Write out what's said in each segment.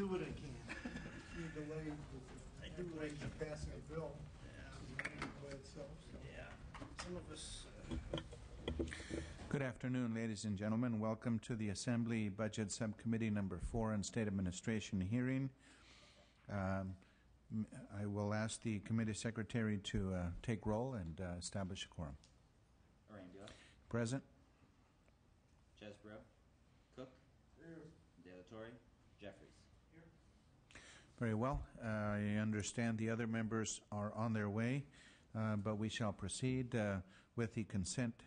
do what I can. You delayed the passing the bill. By itself. So. Yeah. Some of us. Good afternoon, ladies and gentlemen. Welcome to the Assembly Budget Subcommittee number 4 on State Administration hearing. I will ask the committee secretary to take roll and establish a quorum. Arambula. Present. Chesbro. Cook. Here. De La Torre. Jeffries. Here. Very well. I understand the other members are on their way, but we shall proceed with the consent.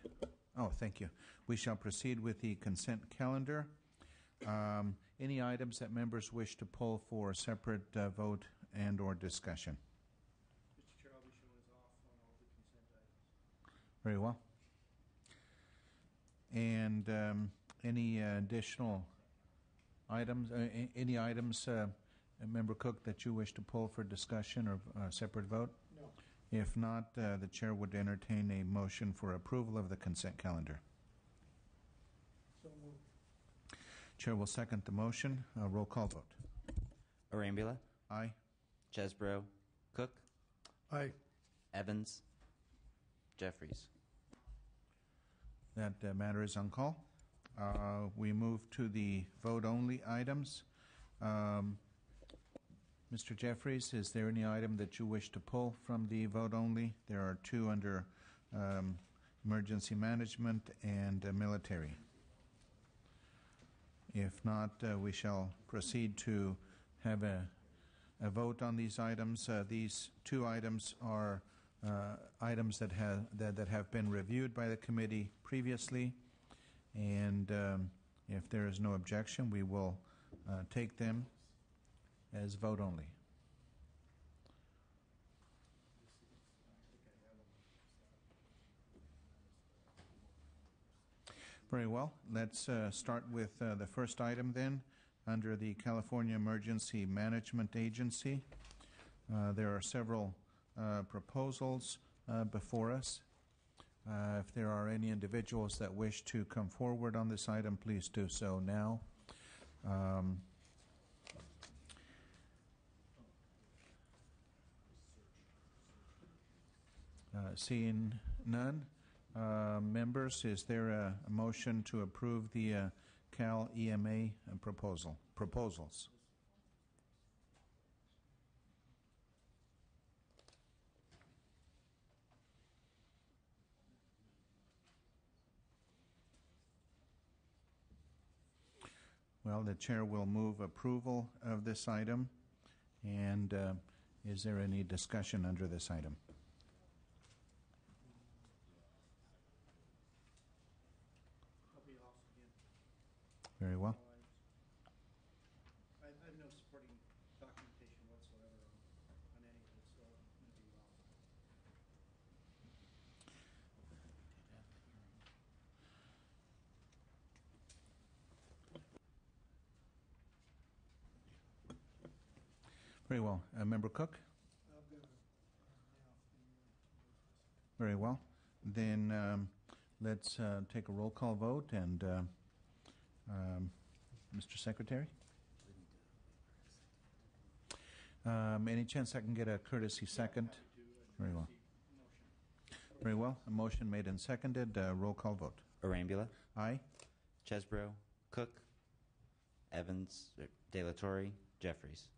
Oh, thank you. We shall proceed with the consent calendar. Any items that members wish to pull for a separate vote and or discussion? Mr. Chair, I'll be showing us off on all the consent items. Very well. And any additional items, any items, Member Cook, that you wish to pull for discussion or separate vote? No. If not, the chair would entertain a motion for approval of the consent calendar. So moved. Chair will second the motion. Roll call vote. Arambula. Aye. Chesbro. Cook. Aye. Evans. Jeffries. That matter is on call. We move to the vote-only items. Mr. Jeffries, is there any item that you wish to pull from the vote-only? There are two under emergency management and military. If not, we shall proceed to have a vote on these items. These two items are items that have been reviewed by the committee previously, and if there is no objection, we will take them as vote only. Very well. Let's start with the first item then. Under the California Emergency Management Agency, there are several proposals before us. If there are any individuals that wish to come forward on this item, please do so now. Seeing none, members, is there a motion to approve the Cal EMA proposals? Well, the chair will move approval of this item. And is there any discussion under this item? I'll be off again. Very well. I have no supporting documentation whatsoever on any of it, so I'm going to be off. Very well. Member Cook? I've got Very well. Then let's take a roll call vote. And Mr. Secretary? Any chance I can get a courtesy second? Very well. Very well. A motion made and seconded. Roll call vote. Arambula. Aye. Chesbro. Cook. Evans. De La Torre. Jeffries.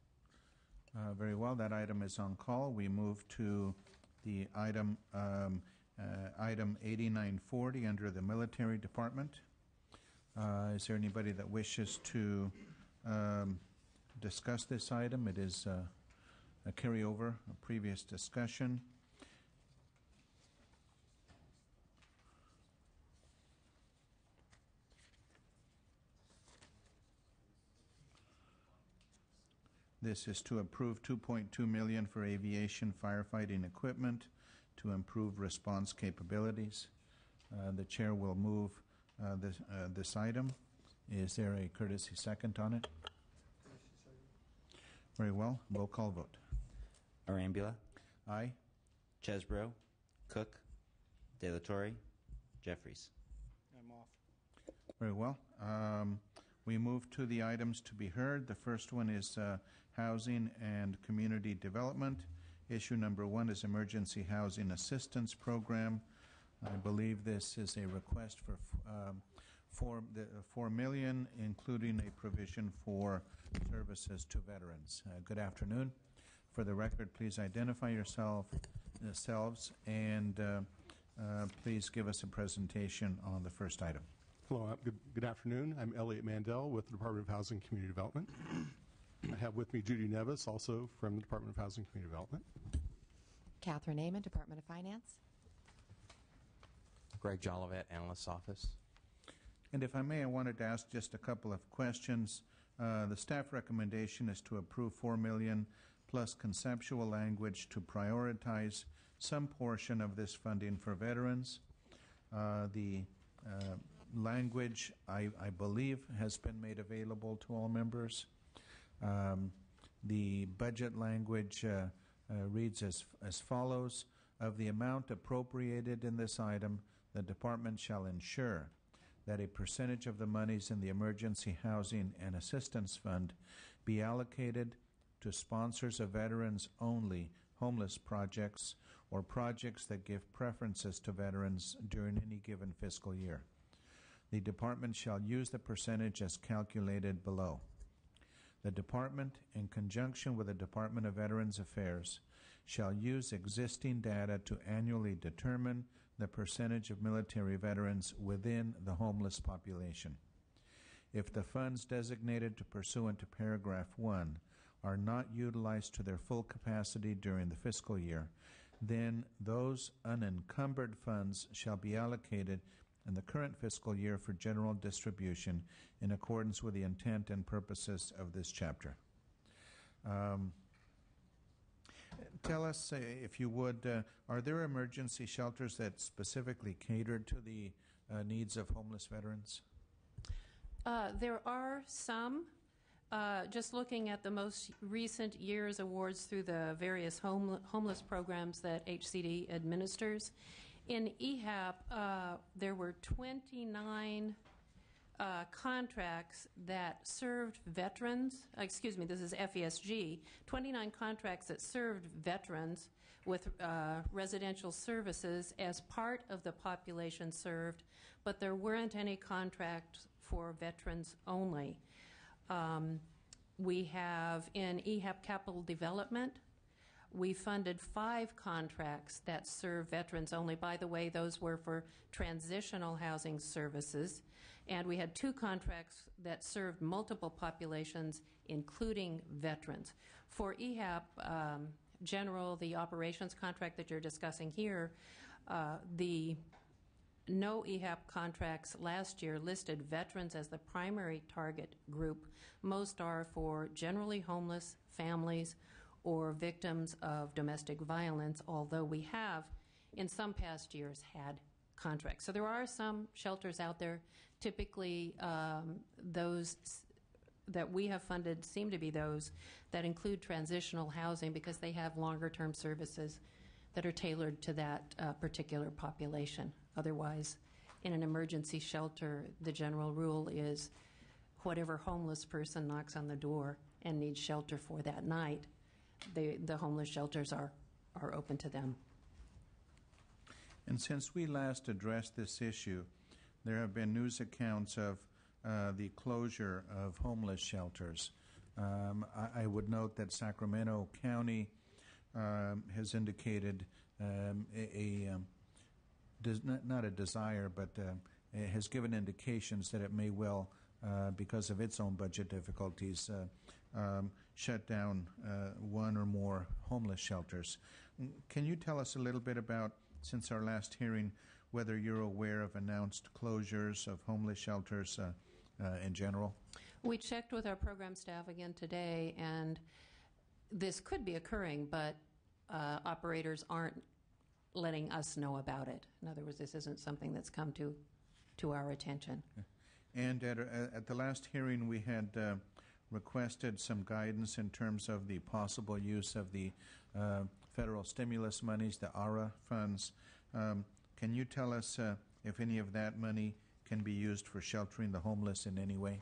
Very well. That item is on call. We move to the item 8940 under the Military Department. Is there anybody that wishes to discuss this item? It is a carryover, a previous discussion. This is to approve $2.2 million for aviation firefighting equipment to improve response capabilities. The chair will move this item. Is there a courtesy second on it? Very well. Roll call vote. Arambula. Aye. Chesbro. Cook. De La Torre. Jeffries. I'm off. Very well. We move to the items to be heard. The first one is Housing and Community Development. Issue number 1 is Emergency Housing Assistance Program. I believe this is a request for $4 million, including a provision for services to veterans. Good afternoon. For the record, please identify yourselves and please give us a presentation on the first item. Hello, good afternoon. I'm Elliot Mandel with the Department of Housing and Community Development. I have with me Judy Nevis, also from the Department of Housing and Community Development. Catherine Amon, Department of Finance. Greg Jolivet, Analyst's Office. And if I may, I wanted to ask just a couple of questions. The staff recommendation is to approve $4 million plus conceptual language to prioritize some portion of this funding for veterans. The language, I believe, has been made available to all members. The budget language reads as follows. Of the amount appropriated in this item, the department shall ensure that a percentage of the monies in the Emergency Housing and Assistance Fund be allocated to sponsors of veterans-only homeless projects or projects that give preferences to veterans during any given fiscal year. The department shall use the percentage as calculated below. The department, in conjunction with the Department of Veterans Affairs, shall use existing data to annually determine the percentage of military veterans within the homeless population. If the funds designated to pursuant to paragraph 1 are not utilized to their full capacity during the fiscal year, then those unencumbered funds shall be allocated in the current fiscal year for general distribution in accordance with the intent and purposes of this chapter. Tell us, if you would, are there emergency shelters that specifically catered to the needs of homeless veterans? There are some. Just looking at the most recent year's awards through the various homeless programs that HCD administers, in EHAP, there were 29 contracts that served veterans, this is FESG, 29 contracts that served veterans with residential services as part of the population served, but there weren't any contracts for veterans only. We have in EHAP Capital Development, we funded 5 contracts that serve veterans only. By the way, those were for transitional housing services. And we had 2 contracts that served multiple populations, including veterans. For EHAP General, the operations contract that you're discussing here, the no EHAP contracts last year listed veterans as the primary target group. Most are for generally homeless families or victims of domestic violence, although we have, in some past years, had contracts. So there are some shelters out there. Typically, those that we have funded seem to be those that include transitional housing because they have longer-term services that are tailored to that particular population. Otherwise, in an emergency shelter, the general rule is whatever homeless person knocks on the door and needs shelter for that night, the homeless shelters are open to them. And since we last addressed this issue, there have been news accounts of the closure of homeless shelters. I would note that Sacramento County has indicated not a desire, but it has given indications that it may well, because of its own budget difficulties, shut down 1 or more homeless shelters. Can you tell us a little bit about, since our last hearing, whether you're aware of announced closures of homeless shelters in general? We checked with our program staff again today, and this could be occurring, but operators aren't letting us know about it. In other words, this isn't something that's come to our attention. And at the last hearing, we had requested some guidance in terms of the possible use of the federal stimulus monies, the ARA funds. Can you tell us if any of that money can be used for sheltering the homeless in any way?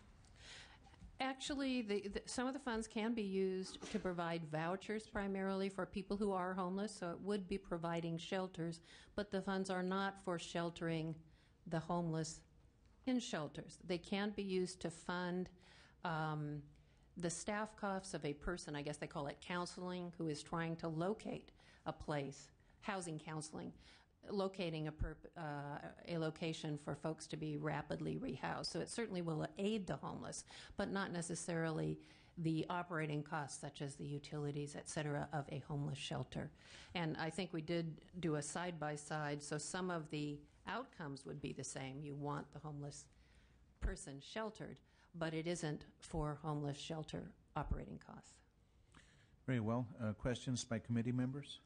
Actually, some of the funds can be used to provide vouchers primarily for people who are homeless, so it would be providing shelters, but the funds are not for sheltering the homeless in shelters. They can be used to fund the staff costs of a person, I guess they call it counseling, who is trying to locate a place, housing counseling, locating a location for folks to be rapidly rehoused. So it certainly will aid the homeless, but not necessarily the operating costs such as the utilities, et cetera, of a homeless shelter. And I think we did do a side-by-side, so some of the outcomes would be the same. You want the homeless person sheltered, but it isn't for homeless shelter operating costs. Very well. Questions by committee members?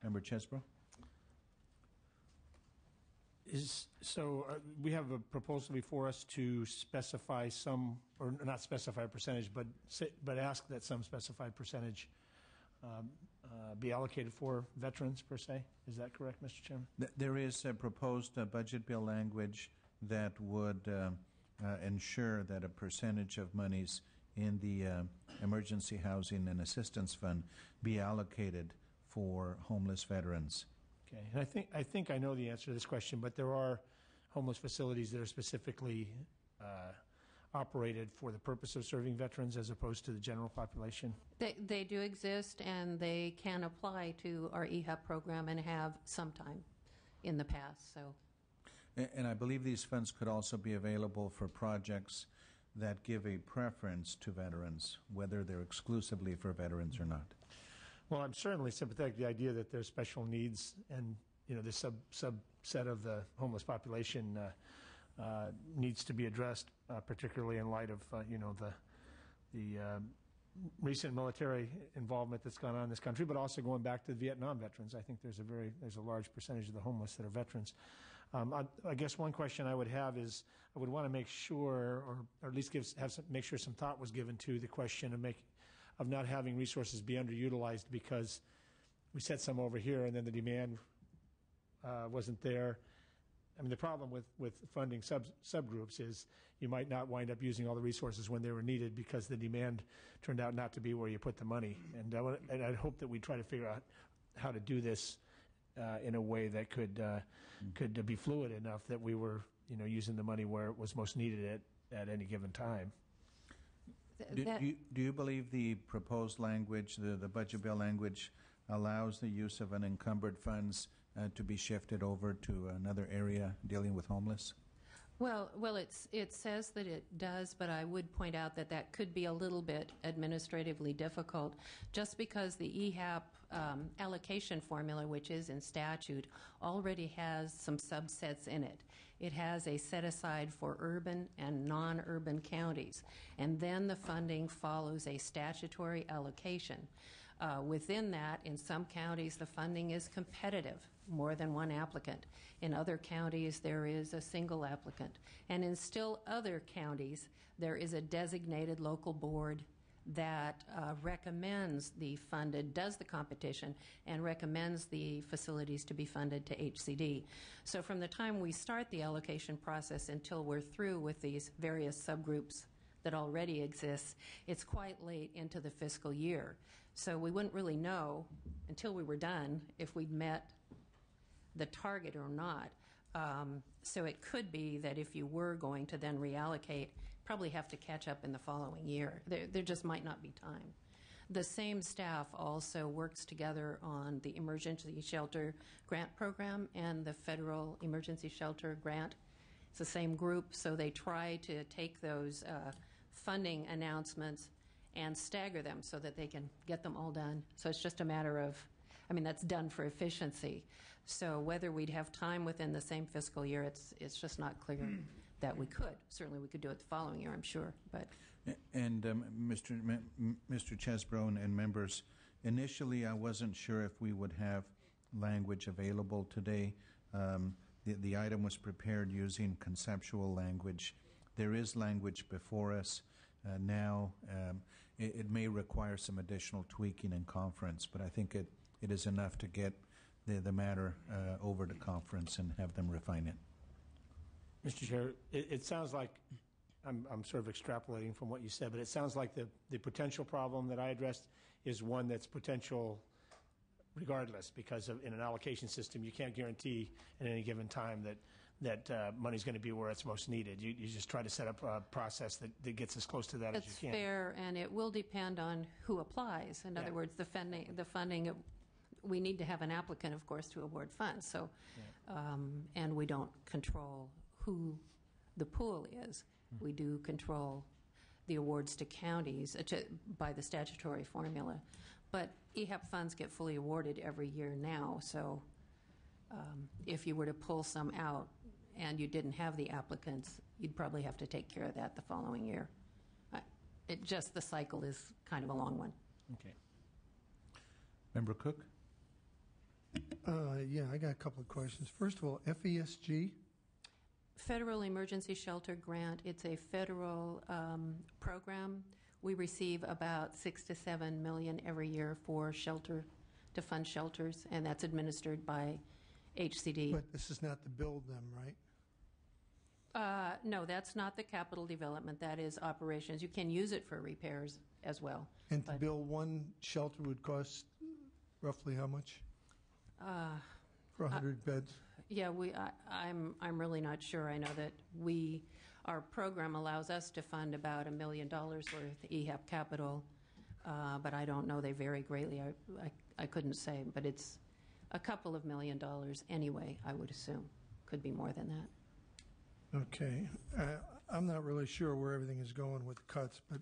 Member Chesbro? We have a proposal before us to specify some, or not specify a percentage, but ask that some specified percentage be allocated for veterans per se. Is that correct, Mr. Chairman? There is a proposed budget bill language that would ensure that a percentage of monies in the Emergency Housing and Assistance Fund be allocated for homeless veterans. Okay, and I think I know the answer to this question, but there are homeless facilities that are specifically operated for the purpose of serving veterans as opposed to the general population. They do exist, and they can apply to our EHAP program and have sometime in the past. So, And I believe these funds could also be available for projects that give a preference to veterans, whether they're exclusively for veterans or not. Well, I'm certainly sympathetic to the idea that there's special needs, and the subset of the homeless population needs to be addressed, particularly in light of the recent military involvement that's gone on in this country, but also going back to the Vietnam veterans. I think there's a large percentage of the homeless that are veterans. I guess one question I would have is I would want to make sure, or at least make sure some thought was given to the question of not having resources be underutilized because we set some over here and then the demand wasn't there. I mean, the problem with funding subgroups is you might not wind up using all the resources when they were needed because the demand turned out not to be where you put the money. And I'd hope that we try to figure out how to do this in a way that could be fluid enough that we were using the money where it was most needed at any given time. Do you believe the proposed language, the budget bill language, allows the use of unencumbered funds to be shifted over to another area dealing with homeless? Well, it says that it does, but I would point out that could be a little bit administratively difficult, just because the EHAP allocation formula, which is in statute, already has some subsets in it. It has a set aside for urban and non-urban counties, and then the funding follows a statutory allocation. Within that, in some counties, the funding is competitive, more than one applicant. In other counties, there is a single applicant. And in still other counties, there is a designated local board that recommends does the competition and recommends the facilities to be funded to HCD. So from the time we start the allocation process until we're through with these various subgroups that already exist, it's quite late into the fiscal year. So we wouldn't really know until we were done if we'd met the target or not. So it could be that if you were going to then reallocate, probably have to catch up in the following year. There just might not be time. The same staff also works together on the Emergency Shelter Grant Program and the Federal Emergency Shelter Grant. It's the same group, so they try to take those funding announcements and stagger them so that they can get them all done. So it's just a matter of, that's done for efficiency. So whether we'd have time within the same fiscal year, it's just not clear that we could. Certainly we could do it the following year, I'm sure. But And Mr. Chesbro and members, initially I wasn't sure if we would have language available today. The item was prepared using conceptual language. There is language before us now. It may require some additional tweaking in conference, but I think it is enough to get the matter over to conference and have them refine it. Mr. Chair, it sounds like I'm sort of extrapolating from what you said, but it sounds like the potential problem that I addressed is one that's potential regardless, because in an allocation system, you can't guarantee at any given time that money's going to be where it's most needed. You just try to set up a process that gets as close to that as you That's can. fair, and it will depend on who applies. In Yeah. other words, the funding, we need to have an applicant, of course, to award funds. So, and we don't control who the pool is. We do control the awards to counties by the statutory formula. But EHAP funds get fully awarded every year now, so if you were to pull some out and you didn't have the applicants, you'd probably have to take care of that the following year. The cycle is kind of a long one. Okay. Member Cook? Yeah, I got a couple of questions. First of all, FESG, Federal Emergency Shelter Grant, it's a federal program. We receive about $6 to $7 million every year for shelter, to fund shelters, and that's administered by HCD. but this is not to build them, right? No, that's not the capital development. That is operations. You can use it for repairs as well. And to But- build one shelter would cost roughly how much? For 100 beds? Yeah, I'm really not sure. I know that our program allows us to fund about $1 million worth of EHAP capital, but I don't know. They vary greatly. I couldn't say, but it's a couple of $1 million anyway, I would assume. Could be more than that. Okay. I'm not really sure where everything is going with the cuts, but,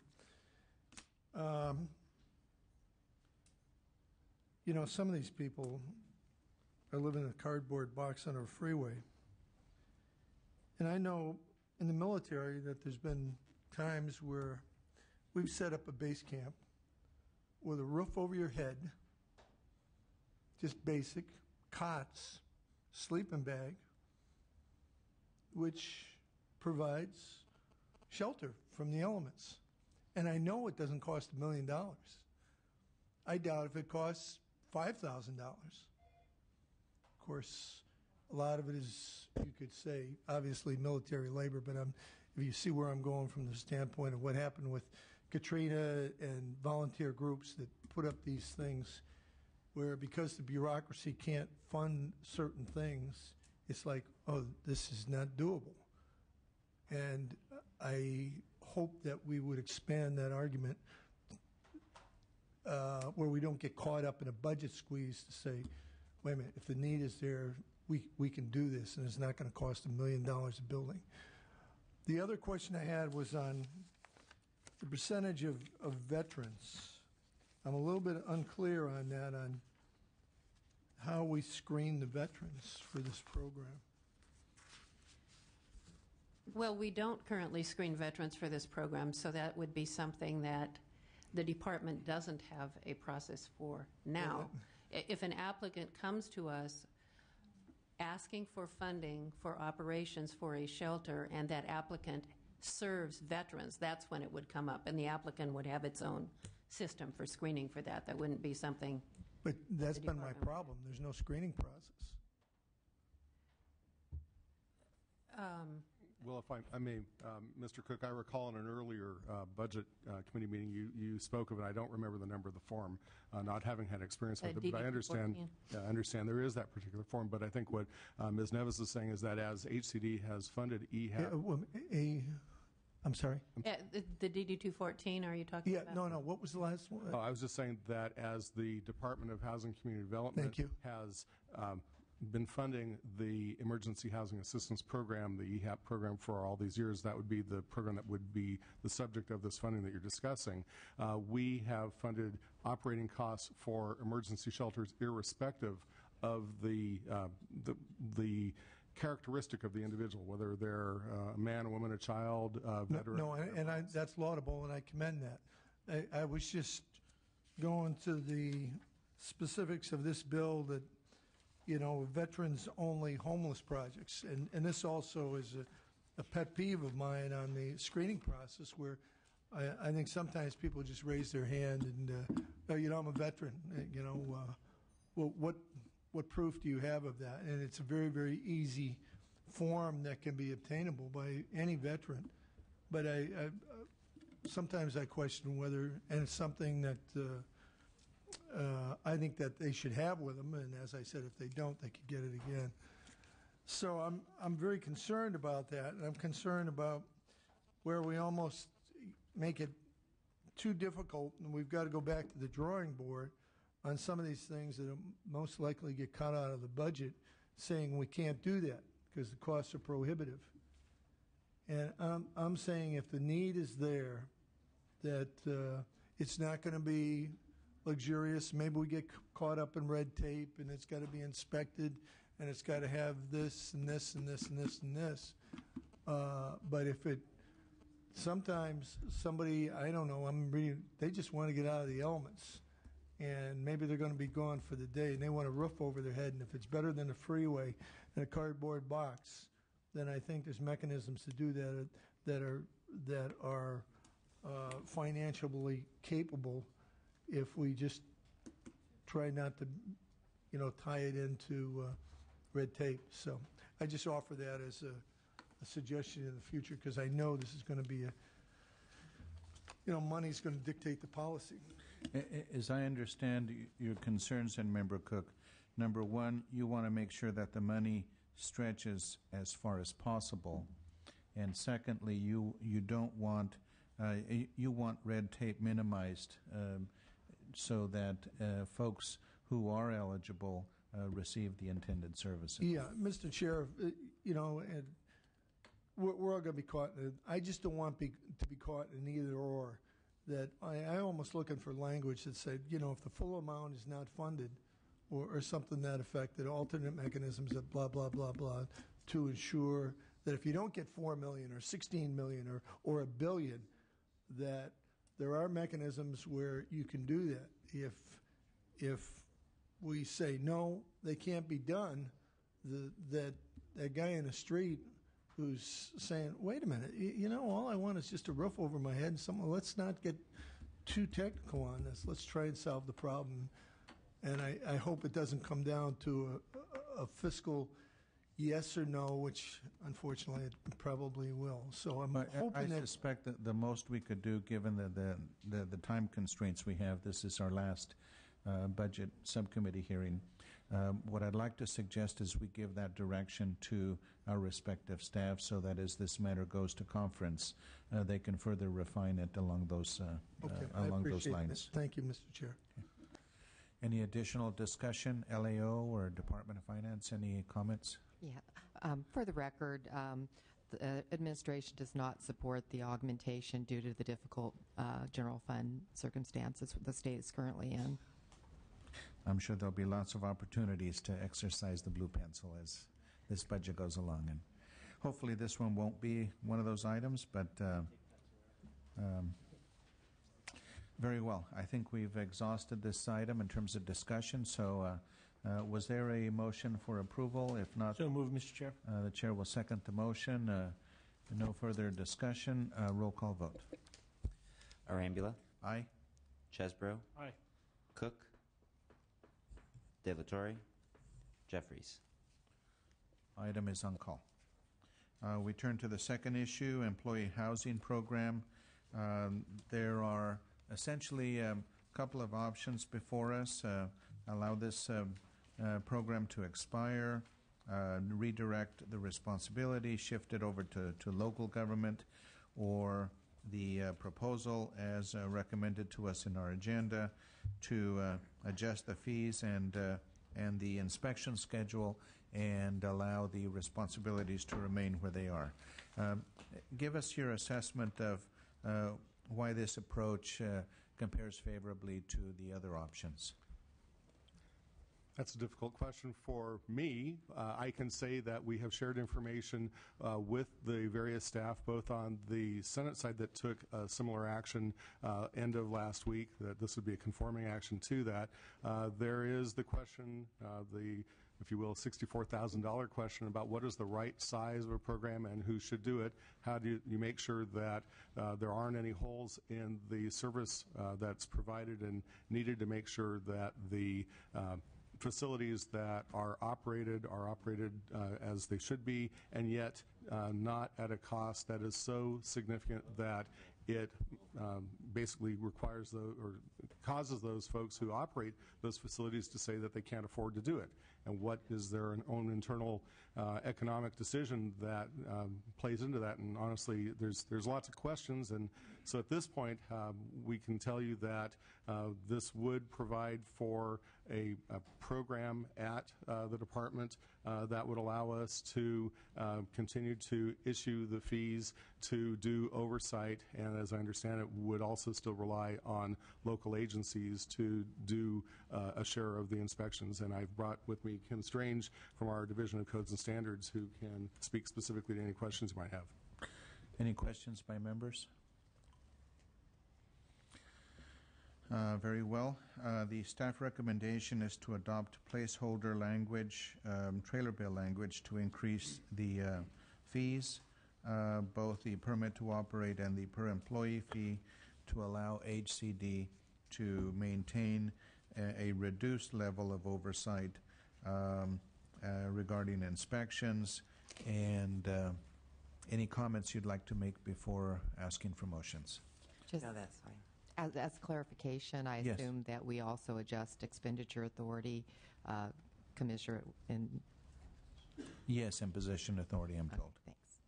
some of these people are living in a cardboard box on a freeway. And I know in the military that there's been times where we've set up a base camp with a roof over your head, just basic, cots, sleeping bag, which provides shelter from the elements. And I know it doesn't cost $1 million. I doubt if it costs $5,000. Of course, a lot of it is, you could say, obviously military labor, but if you see where I'm going from the standpoint of what happened with Katrina and volunteer groups that put up these things, where because the bureaucracy can't fund certain things, it's like, oh, this is not doable. And I hope that we would expand that argument where we don't get caught up in a budget squeeze to say, wait a minute, if the need is there, we can do this, and it's not going to cost $1 million a building. The other question I had was on the percentage of veterans. I'm a little bit unclear on that, on how we screen the veterans for this program. Well, we don't currently screen veterans for this program, so that would be something that the department doesn't have a process for now. If an applicant comes to us asking for funding for operations for a shelter and that applicant serves veterans, that's when it would come up, and the applicant would have its own system for screening for that. That wouldn't be something. But that's the been my department. problem. There's no screening process. Well, if I may, Mr. Cook, I recall in an earlier budget committee meeting you spoke of it. I don't remember the number of the form, not having had experience with it, but I understand. Yeah, I understand there is that particular form. But I think what Ms. Nevis is saying is that as HCD has funded EHAP, I'm sorry? The DD-214, are you talking about? No. What was the last one? I was just saying that as the Department of Housing and Community Development Thank you. has been funding the Emergency Housing Assistance Program, the EHAP program, for all these years, that would be the program that would be the subject of this funding that you're discussing. We have funded operating costs for emergency shelters irrespective of the characteristic of the individual, whether they're a man, a woman, a child, a veteran. No, that's laudable, and I commend that. I was just going to the specifics of this bill that, veterans-only homeless projects. And this also is a pet peeve of mine on the screening process, where I think sometimes people just raise their hand and, I'm a veteran. Well, what proof do you have of that? And it's a very, very easy form that can be obtainable by any veteran but sometimes I question whether, and it's something that I think that they should have with them, and as I said, if they don't, they could get it again. So I'm very concerned about that, and I'm concerned about where we almost make it too difficult, and we've got to go back to the drawing board on some of these things that will most likely get cut out of the budget, saying we can't do that because the costs are prohibitive. And I'm saying if the need is there, that it's not going to be luxurious. Maybe we get caught up in red tape, and it's got to be inspected, and it's got to have this and this and this and this and this. But if it, sometimes somebody, I don't know, they just want to get out of the elements, and maybe they're going to be gone for the day, and they want a roof over their head, and if it's better than a freeway and a cardboard box, then I think there's mechanisms to do that are financially capable if we just try not to, tie it into red tape. So I just offer that as a suggestion in the future, because I know this is going to be money's going to dictate the policy. As I understand your concerns, and Member Cook, number one, you want to make sure that the money stretches as far as possible, and secondly, you don't want you want red tape minimized so that folks who are eligible receive the intended services. Yeah, Mr. Chair, and we're all going to be caught in it. I just don't want to be caught in either or. That I'm almost looking for language that said, if the full amount is not funded, or something to that effect, that alternate mechanisms that blah, blah, blah, blah, to ensure that if you don't get $4 million or $16 million or $1 billion, that there are mechanisms where you can do that. If we say, no, they can't be done, that guy in the street who's saying, wait a minute, all I want is just a roof over my head. Let's not get too technical on this. Let's try and solve the problem. And I hope it doesn't come down to a fiscal yes or no, which unfortunately it probably will. So I'm hoping I suspect that the most we could do, given the time constraints we have, this is our last budget subcommittee hearing. What I'd like to suggest is we give that direction to our respective staff, so that as this matter goes to conference, they can further refine it along those lines. That. Thank you, Mr. Chair. Okay. Any additional discussion, LAO or Department of Finance? Any comments? Yeah. For the record, the administration does not support the augmentation due to the difficult general fund circumstances the state is currently in. I'm sure there'll be lots of opportunities to exercise the blue pencil as this budget goes along. And hopefully this one won't be one of those items, but very well. I think we've exhausted this item in terms of discussion. So was there a motion for approval? If not, So moved, Mr. Chair. The chair will second the motion. No further discussion. Roll call vote. Arambula, Aye. Chesbro, Aye. Cook, De La Torre, Jeffries. Item is on call. We turn to the second issue, employee housing program. There are essentially a couple of options before us. Allow this program to expire, redirect the responsibility, shift it over to local government, or the proposal as recommended to us in our agenda to adjust the fees and the inspection schedule and allow the responsibilities to remain where they are. Give us your assessment of why this approach compares favorably to the other options. That's a difficult question for me. I can say that we have shared information with the various staff, both on the Senate side that took similar action end of last week, that this would be a conforming action to that. There is the question, if you will, $64,000 question about what is the right size of a program and who should do it. How do you make sure that there aren't any holes in the service that's provided and needed to make sure that the facilities that are operated as they should be, and yet not at a cost that is so significant that it basically requires or causes those folks who operate those facilities to say that they can't afford to do it. And what is their own internal economic decision that plays into that? And honestly, there's lots of questions. And so at this point, we can tell you that this would provide for a program at the department that would allow us to continue to issue the fees, to do oversight, and as I understand it, would also still rely on local agencies to do a share of the inspections. And I've brought with me Kim Strange from our Division of Codes and Standards, who can speak specifically to any questions you might have. Any questions by members? Very well. The staff recommendation is to adopt placeholder language, trailer bill language, to increase the fees, both the permit to operate and the per employee fee, to allow HCD to maintain a reduced level of oversight regarding inspections. And any comments you'd like to make before asking for motions? Just No, that's fine. as clarification, I Yes. assume that we also adjust expenditure authority, Commissioner, and Yes, and position authority, I'm told. thanks.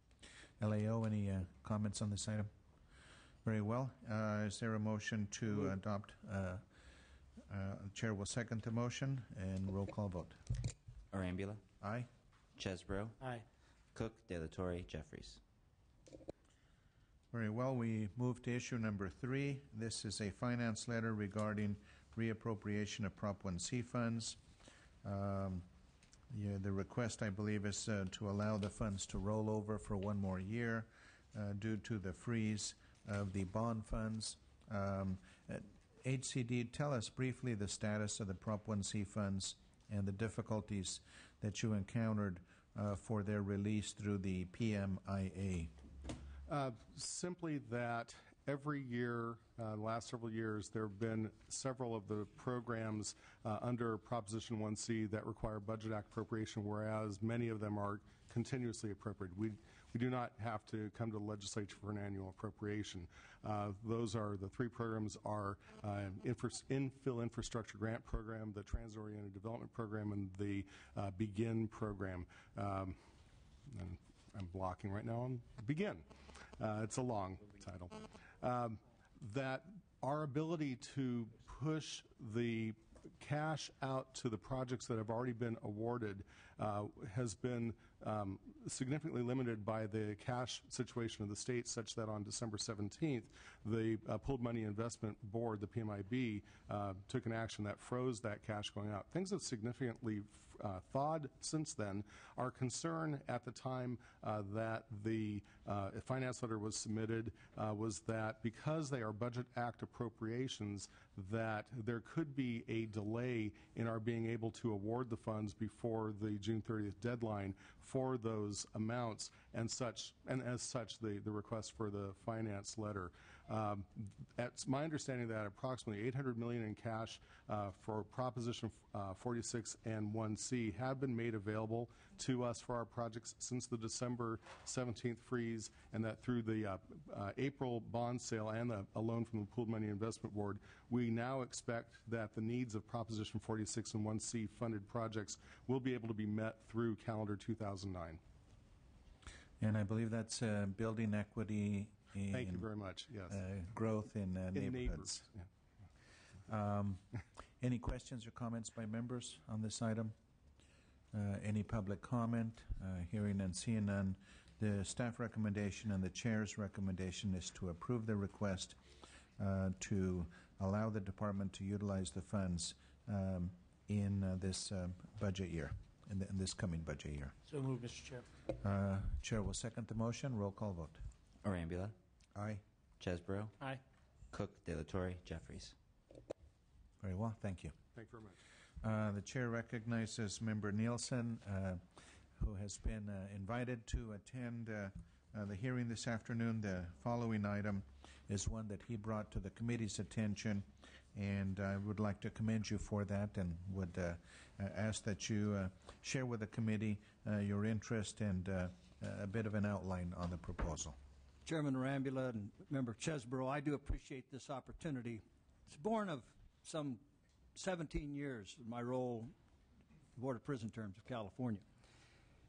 LAO, any comments on this item? Very well. Is there a motion to adopt? The Chair will second the motion, and roll call vote. Arambula, Aye. Chesbro, Aye. Cook, De La Torre, Jeffries. Very well. We move to issue number 3. This is a finance letter regarding reappropriation of Prop 1C funds. The request, I believe, is to allow the funds to roll over for one more year due to the freeze of the bond funds. HCD, tell us briefly the status of the Prop 1C funds and the difficulties that you encountered for their release through the PMIA. Simply that every year, the last several years, there have been several of the programs under Proposition 1C that require Budget Act appropriation, whereas many of them are continuously appropriated. We do not have to come to the legislature for an annual appropriation. Those are the 3 programs are Infill Infrastructure Grant Program, the Trans-Oriented Development Program, and the BEGIN program. And I'm blocking right now on BEGIN. It's a long title. That our ability to push the cash out to the projects that have already been awarded has been significantly limited by the cash situation of the state, such that on December 17th, the Pooled Money Investment Board, the PMIB, took an action that froze that cash going out. Things have significantly thawed since then. Our concern at the time that the finance letter was submitted was that because they are Budget Act appropriations, that there could be a delay in our being able to award the funds before the June 30th deadline for those amounts, and as such, the request for the finance letter. It's my understanding that approximately $800 million in cash for Proposition 46 and 1C have been made available to us for our projects since the December 17th freeze, and that through the April bond sale and a loan from the Pooled Money Investment Board, we now expect that the needs of Proposition 46 and 1C funded projects will be able to be met through calendar 2009. And I believe that's building equity in Thank you very much. Yes. Growth in neighborhoods. Neighbors. Yeah. Any questions or comments by members on this item? Any public comment? Hearing and seeing none. The staff recommendation and the chair's recommendation is to approve the request to allow the department to utilize the funds in this budget year, in this coming budget year. So move, Mr. Chair. Chair will second the motion. Roll call vote. Arambula, Aye. Chesbro, Aye. Cook, De La Torre, Jeffries. Very well. Thank you. Thank you very much. The chair recognizes Member Nielsen, who has been invited to attend the hearing this afternoon. The following item is one that he brought to the committee's attention, and I would like to commend you for that, and would ask that you share with the committee your interest and a bit of an outline on the proposal. Chairman Rambula and Member Chesborough, I do appreciate this opportunity. It's born of some 17 years of my role in the Board of Prison Terms of California.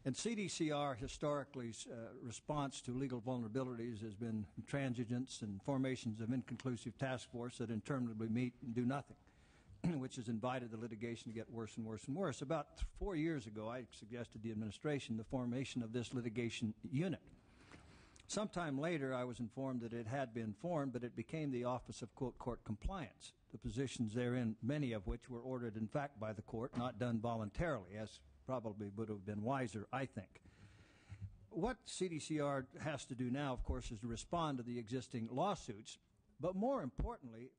And CDCR historically's response to legal vulnerabilities has been intransigence and formations of inconclusive task force that interminably meet and do nothing, which has invited the litigation to get worse and worse and worse. About 4 years ago, I suggested to the administration the formation of this litigation unit. Sometime later, I was informed that it had been formed, but it became the Office of, quote, Court Compliance. The positions therein, many of which were ordered, in fact, by the court, not done voluntarily, as probably would have been wiser, I think. What CDCR has to do now, of course, is to respond to the existing lawsuits, but more importantly,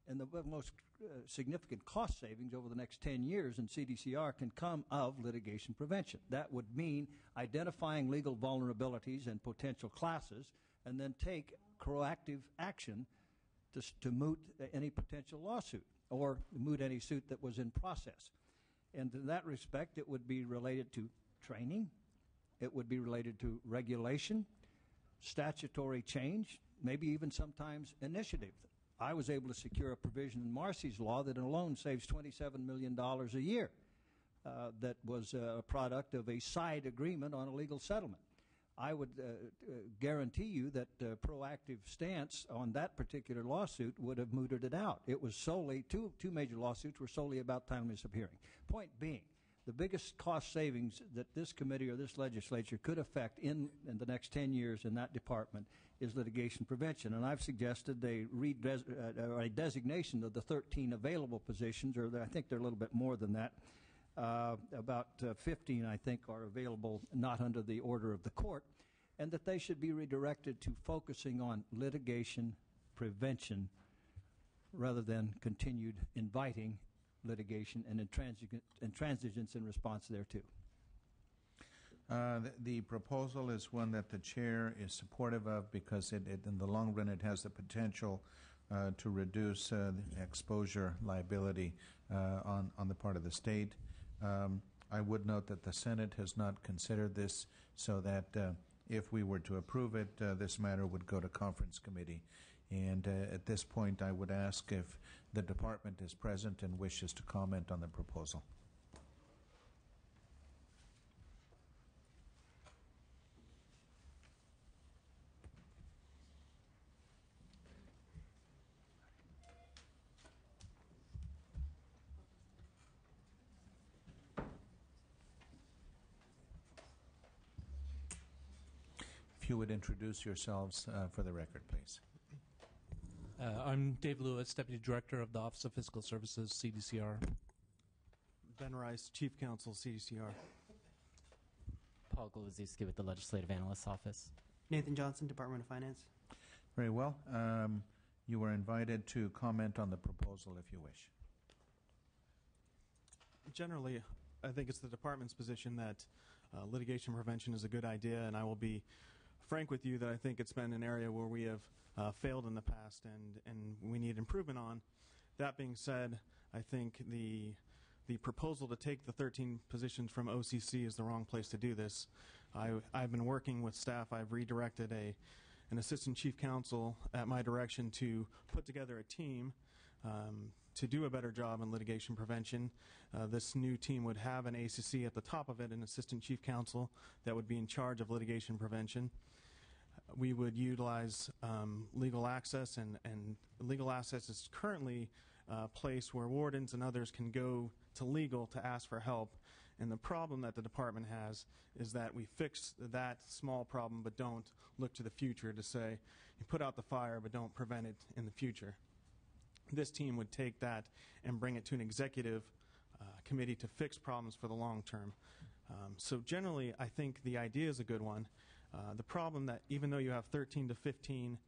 and the most significant cost savings over the next 10 years in CDCR can come of litigation prevention. That would mean identifying legal vulnerabilities and potential classes and then take proactive action to moot any potential lawsuit or moot any suit that was in process. And in that respect, it would be related to training, it would be related to regulation, statutory change, maybe even sometimes initiative. I was able to secure a provision in Marcy's law that alone saves $27 million a year. That was a product of a side agreement on a legal settlement. I would guarantee you that proactive stance on that particular lawsuit would have mooted it out. It was solely, two major lawsuits were solely about timeliness of hearing. Point being, the biggest cost savings that this committee or this legislature could affect in the next 10 years in that department is litigation prevention. And I've suggested a designation of the 13 available positions, or I think they're a little bit more than that. About 15, I think, are available not under the order of the court, and that they should be redirected to focusing on litigation prevention rather than continued inviting litigation and intransigence in response thereto. The proposal is one that the chair is supportive of because it in the long run it has the potential to reduce the exposure liability on the part of the state. I would note that the Senate has not considered this, so that if we were to approve it, this matter would go to conference committee. And at this point, I would ask if the department is present and wishes to comment on the proposal. If you would introduce yourselves for the record, please. I'm Dave Lewis, Deputy Director of the Office of Fiscal Services, CDCR. Ben Rice, Chief Counsel, CDCR. Paul Golozewski with the Legislative Analyst's Office. Nathan Johnson, Department of Finance. Very well. You are invited to comment on the proposal if you wish. Generally, I think it's the department's position that litigation prevention is a good idea, and I will be frank with you that I think it's been an area where we have failed in the past and we need improvement on. That being said, I think the proposal to take the 13 positions from OCC is the wrong place to do this. I've been working with staff. I've redirected an assistant chief counsel at my direction to put together a team to do a better job in litigation prevention. This new team would have an ACC at the top of it, an assistant chief counsel that would be in charge of litigation prevention. We would utilize legal access, and legal access is currently a place where wardens and others can go to legal to ask for help. And the problem that the department has is that we fix that small problem but don't look to the future to say, you put out the fire but don't prevent it in the future. This team would take that and bring it to an executive committee to fix problems for the long term. So generally, I think the idea is a good one. The problem that even though you have 13 to 15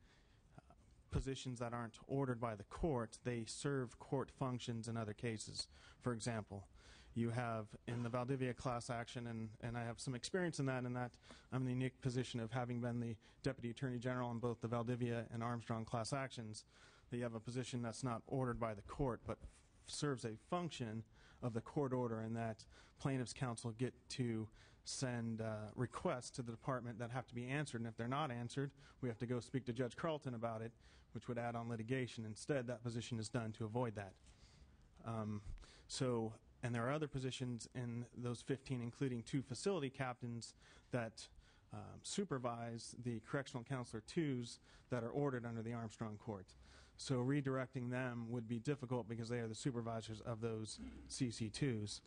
positions that aren't ordered by the court, they serve court functions in other cases. For example, you have in the Valdivia class action, and I have some experience in that I'm in the unique position of having been the Deputy Attorney General on both the Valdivia and Armstrong class actions. that you have a position that's not ordered by the court, but serves a function of the court order, and that plaintiffs' counsel get to send requests to the department that have to be answered, and if they're not answered, we have to go speak to Judge Carlton about it, which would add on litigation. Instead, that position is done to avoid that. And there are other positions in those 15, including 2 facility captains that supervise the correctional counselor 2s that are ordered under the Armstrong Court. So redirecting them would be difficult because they are the supervisors of those CC2s.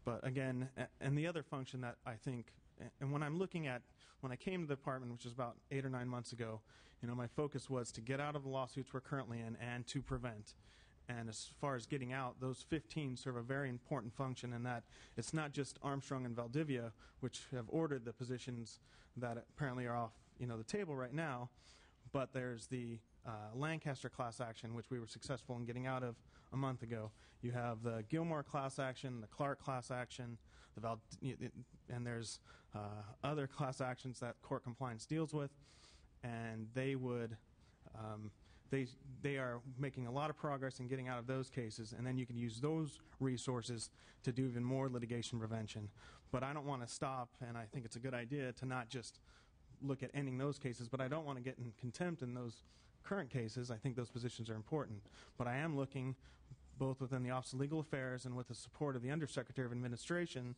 But again, and the other function that I think, and when I'm looking at, when I came to the department, which was about 8 or 9 months ago, my focus was to get out of the lawsuits we're currently in and to prevent. And as far as getting out, those 15 serve a very important function in that it's not just Armstrong and Valdivia, which have ordered the positions that apparently are off the table right now, but there's the Lancaster class action, which we were successful in getting out of a month ago. You have the Gilmore class action, the Clark class action, and there's other class actions that court compliance deals with, and they would they are making a lot of progress in getting out of those cases, and then you can use those resources to do even more litigation prevention. But I don't want to stop, and I think it's a good idea to not just look at ending those cases, but I don't want to get in contempt in those current cases. I think those positions are important. But I am looking, both within the Office of Legal Affairs and with the support of the Undersecretary of Administration,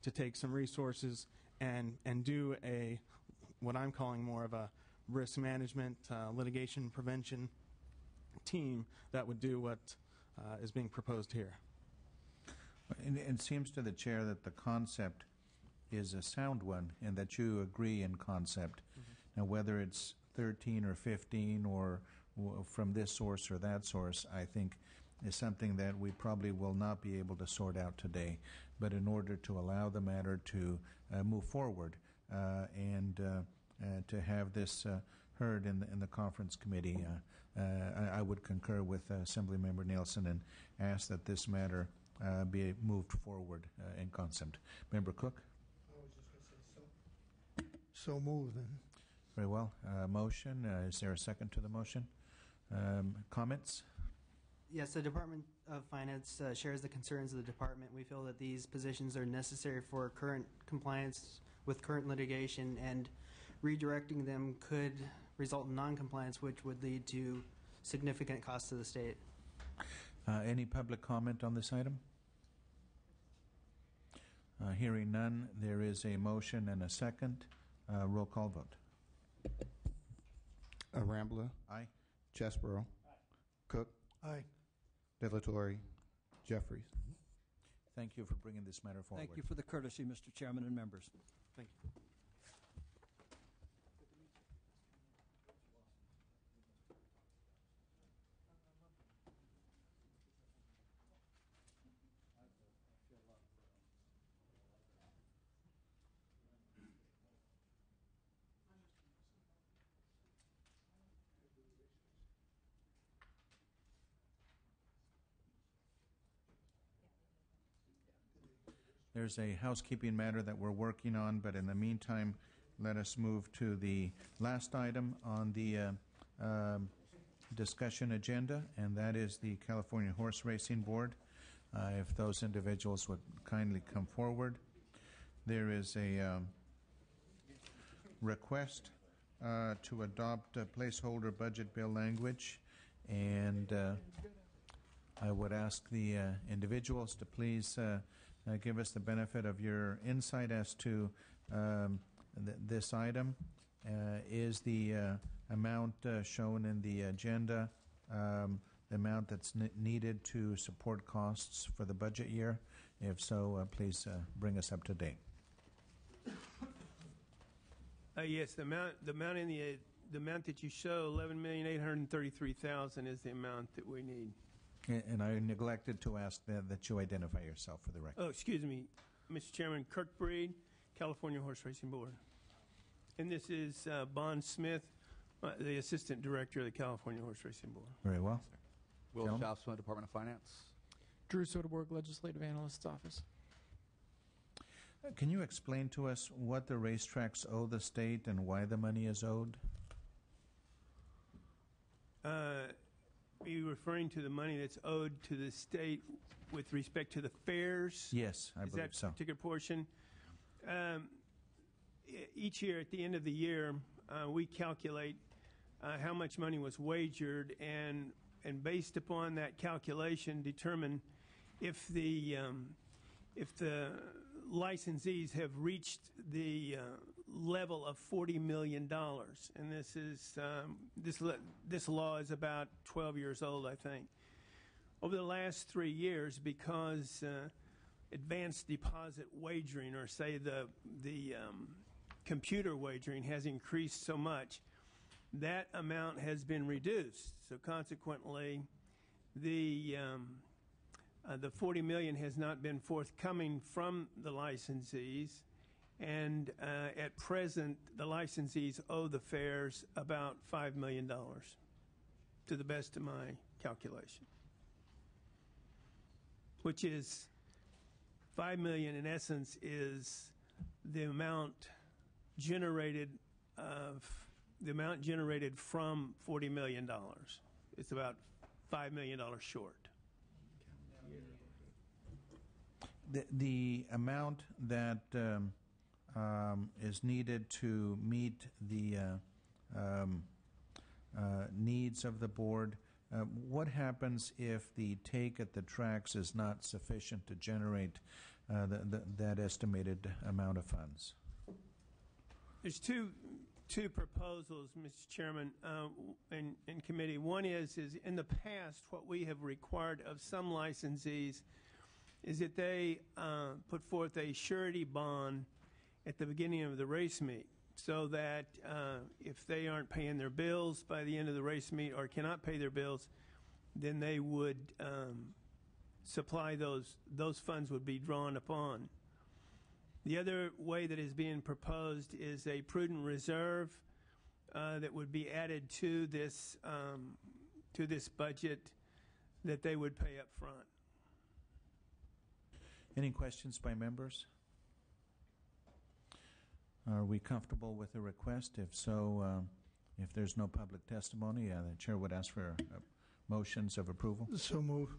to take some resources and do what I'm calling more of a risk management, litigation prevention team that would do what is being proposed here. It seems to the chair that the concept is a sound one and that you agree in concept. Mm-hmm. Now, whether it's 13 or 15 or from this source or that source, I think is something that we probably will not be able to sort out today. But in order to allow the matter to move forward and to have this heard in the conference committee, I would concur with Assemblymember Nielsen and ask that this matter be moved forward in concept. Member Cook? I was just going to say so moved then. Very well. Motion. Is there a second to the motion? Comments? Yes, the Department of Finance shares the concerns of the department. We feel that these positions are necessary for current compliance with current litigation, and redirecting them could result in non-compliance, which would lead to significant costs to the state. Any public comment on this item? Hearing none, there is a motion and a second. Roll call vote. Rambler. Aye. Chesborough. Aye. Cook. Aye. Delatory. Jeffries. Thank you for bringing this matter forward. Thank you for the courtesy, Mr. Chairman and members. Thank you. There's a housekeeping matter that we're working on, but in the meantime, let us move to the last item on the discussion agenda, and that is the California Horse Racing Board. If those individuals would kindly come forward. There is a request to adopt a placeholder budget bill language, and I would ask the individuals to please give us the benefit of your insight as to this item. Is the amount shown in the agenda the amount that's needed to support costs for the budget year? If so, please bring us up to date. Yes, the amount in the amount that you show, $11,833,000, is the amount that we need. And I neglected to ask that you identify yourself for the record. Oh, excuse me, Mr. Chairman, Kirk Breed, California Horse Racing Board. And this is Bond Smith, the Assistant Director of the California Horse Racing Board. Very well. Will Schaufsma, Department of Finance. Drew Soderberg, Legislative Analyst's Office. Can you explain to us what the racetracks owe the state and why the money is owed? are you referring to the money that's owed to the state with respect to the fairs? Yes, I believe Is so. that particular portion? Each year, at the end of the year, we calculate how much money was wagered, and based upon that calculation, determine if the licensees have reached the level of $40 million. And this is this law is about 12 years old, I think. Over the last 3 years, because advanced deposit wagering, or say the computer wagering, has increased so much, that amount has been reduced. So consequently, the $40 million has not been forthcoming from the licensees, and at present, the licensees owe the fairs about $5 million, to the best of my calculation, which is $5 million in essence is the amount generated from $40 million. It's about $5 million short. The amount that is needed to meet the needs of the board, what happens if the take at the tracks is not sufficient to generate that estimated amount of funds? There's two proposals, Mr. Chairman, in committee. One is in the past, what we have required of some licensees is that they put forth a surety bond at the beginning of the race meet, so that if they aren't paying their bills by the end of the race meet or cannot pay their bills, then they would supply those funds would be drawn upon. The other way that is being proposed is a prudent reserve that would be added to this budget that they would pay up front. Any questions by members? Are we comfortable with the request? If so, if there's no public testimony, the chair would ask for motions of approval. So move.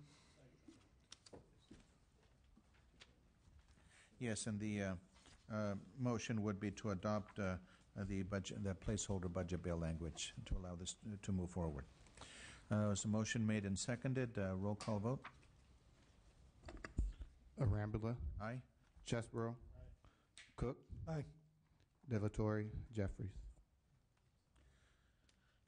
Yes, and the motion would be to adopt the placeholder budget bill language to allow this to move forward. Was a motion made and seconded? Roll call vote. Arambula. Aye. Chesborough. Cook. Aye. Delatorre. Jeffries.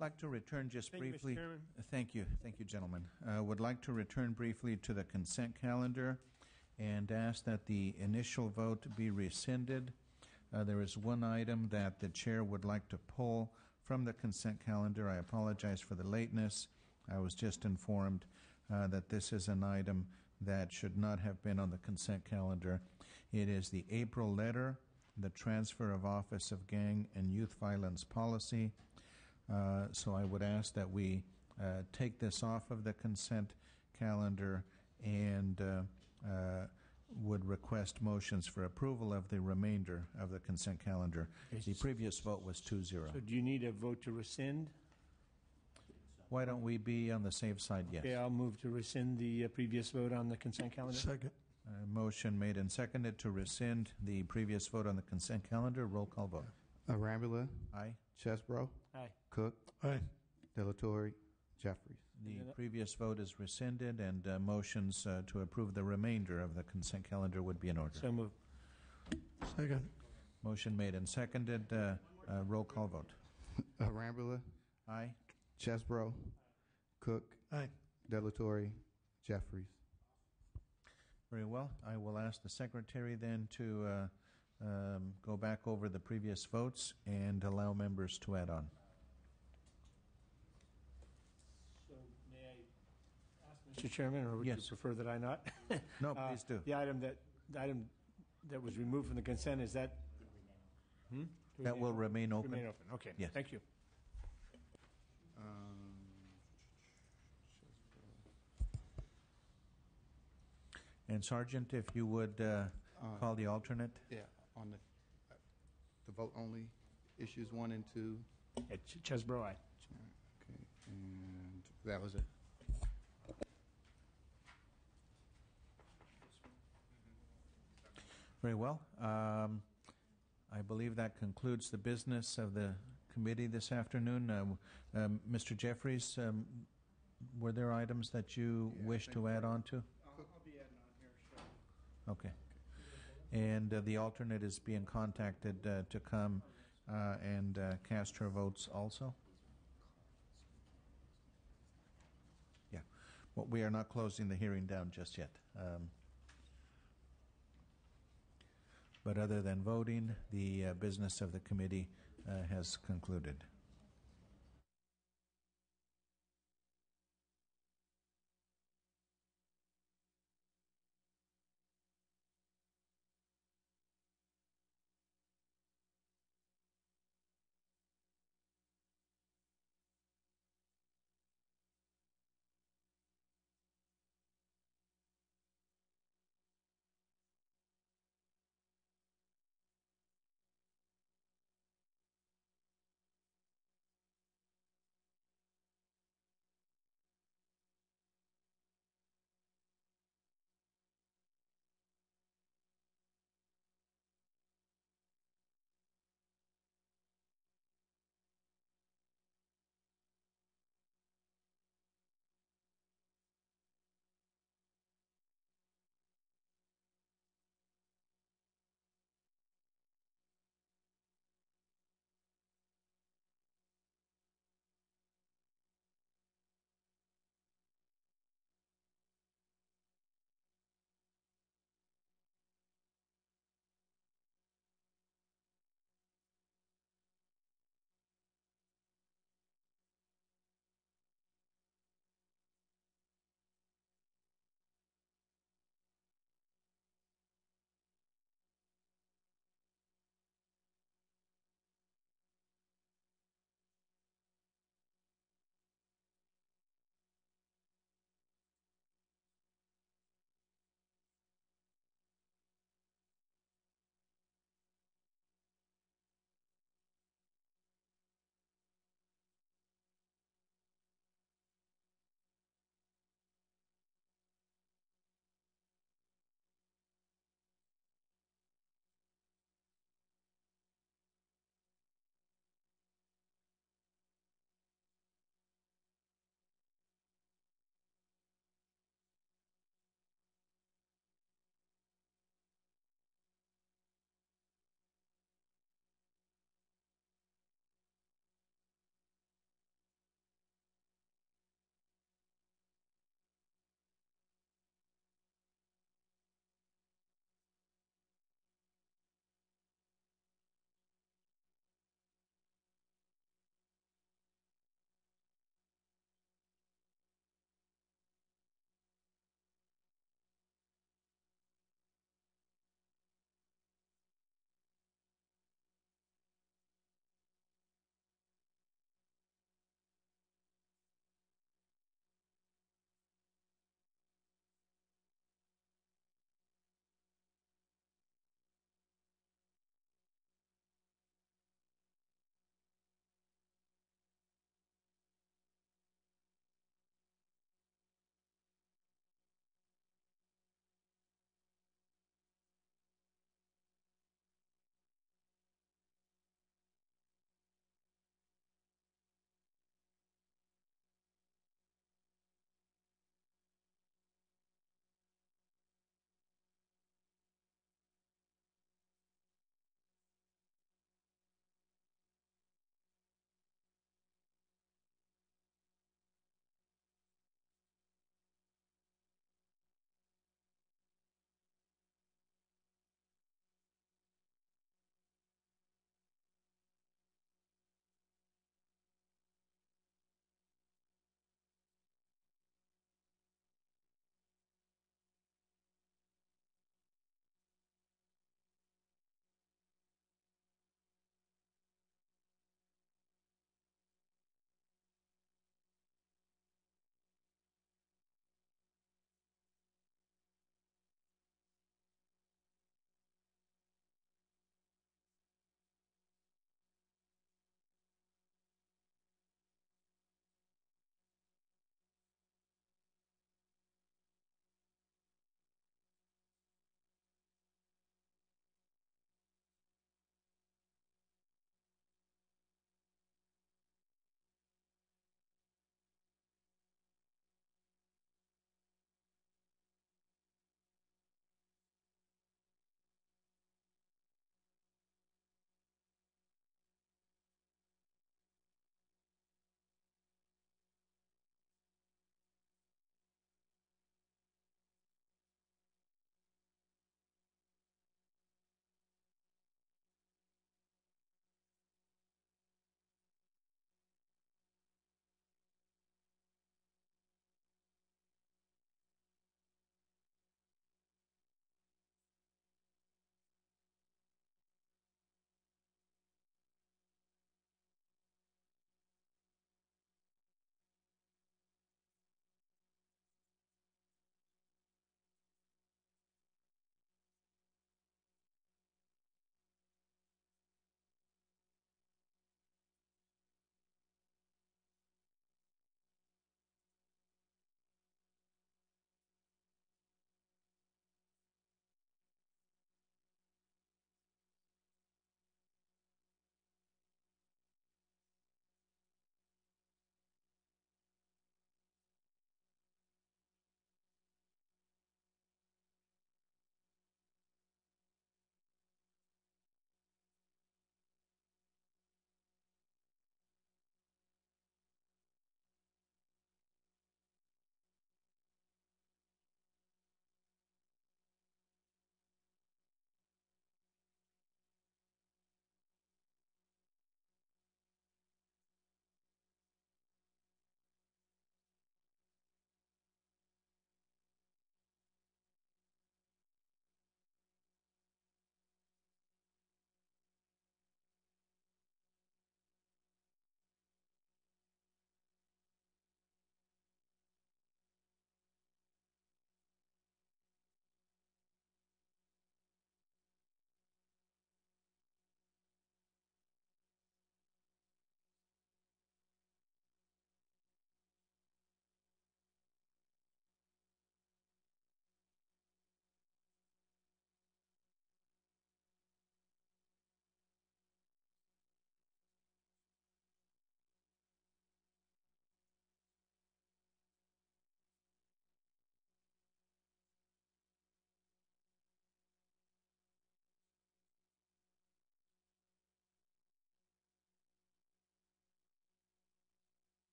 I'd like to return just Thank you, Mr. briefly. Chairman. Thank you, gentlemen. Would like to return briefly to the consent calendar and ask that the initial vote be rescinded. There is one item that the chair would like to pull from the consent calendar. I apologize for the lateness. I was just informed that this is an item that should not have been on the consent calendar. It is the April letter, the transfer of Office of Gang and Youth Violence Policy. So I would ask that we take this off of the consent calendar and would request motions for approval of the remainder of the consent calendar. The previous vote was 2-0. So do you need a vote to rescind? Why don't we be on the safe side? Yes. Okay, I'll move to rescind the previous vote on the consent calendar. Second. Motion made and seconded to rescind the previous vote on the consent calendar. Roll call vote. Arambula. Aye. Chesborough. Aye. Cook. Aye. Delatorre. Jeffries. The previous vote is rescinded, and motions to approve the remainder of the consent calendar would be in order. So moved. Second. Motion made and seconded. Roll call vote. Arambula. Aye. Chesborough. Cook. Aye. Delatorre. Jeffries. Very well. I will ask the secretary then to go back over the previous votes and allow members to add on. So may I ask Mr. Chairman, or would Yes. you prefer that I not? No, please do. The item that was removed from the consent, is that? That will remain open. Remain open. Okay. Yes. Thank you. And Sergeant, if you would call the alternate. Yeah, on the vote only, issues 1 and 2. Yeah, Chesborough, aye. Okay, and That was it. Very well. I believe that concludes the business of the committee this afternoon. Mr. Jeffries, were there items that you wish to add on to? I'll be adding on here, sure. Okay. And the alternate is being contacted to come and cast her votes also? Yeah. Well, we are not closing the hearing down just yet. But other than voting, the business of the committee has concluded.